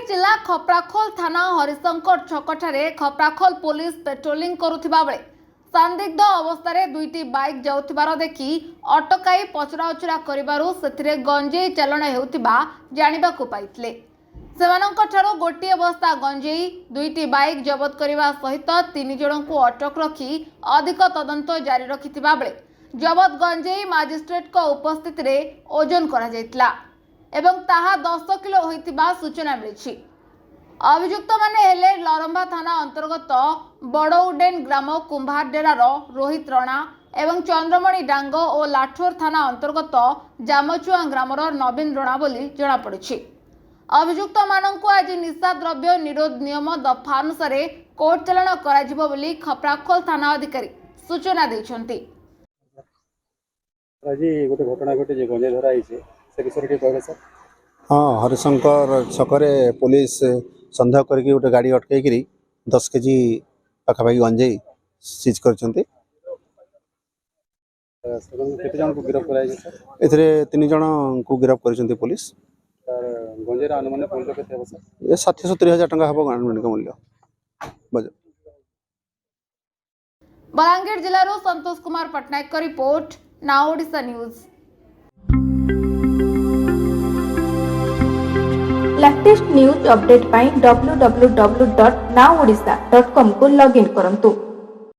जिला खप्राखोल थाना Harishankar छकठारे खप्राखोल police patrolling करुथिबा बेले संदिग्ध अवस्था दुईटी बाइक जाउथिबार देखि अटकाई पचराउचरा करिबारु सेथिरे गंजेई चालन हेउथिबा जानिबाकु पाइथिले। सेमानंकठारु गोटिए बस्ता गंजेई दुईटी बाइक जबत करिबा सहित 3 जनकु अटक रखी अधिक तदंत जारी रखिथिबा बेले जबत गंजेई मजिस्ट्रेट को उपस्थिति रे ओजन करा जायतिला एवं ताहा 10 किलो होइतिबा सूचना मिलिछि। अभियुक्त माने हेले लरंबा थाना अंतर्गत बड़उडेन ग्राम कुंभारडेरार रोहित राणा एवं चंद्रमणि डांग और लाठोर थाना अंतर्गत जामचुआ ग्रामर नवीन राणा बोली जना पड़िछि। अभियुक्त माननकु आज निशा द्रव्य निरोध नियम दफा अनुसार कोर्ट चालाण कराजिबो बोली खप्राखोल थाना अधिकारी सूचना दैछन्ति। আজি गोटे घटना घटे जे गंजे धरा आइছে से विषय के कहबे सर। हाँ, हरिशंकर छकरे पुलिस सन्देह करके गोटे गाड़ी अटकई 10 केजी पाखापाखि गंजेई सीज करछन्ते। केते जन को गिरफ्त कराई सर? एथरे 3 जन को गिरफ्त करछन्ते पुलिस। सर गंजेर अनुमान मूल्य केते हो सर? ये 60-70 हजार टंका हबो अनुमानिक मूल्य। बलांगीर जिल्लारो संतोष कुमार पटनायक का report, now Odisha news. Latest news update पाई www.nowodisha.com को लॉगिन करंतु।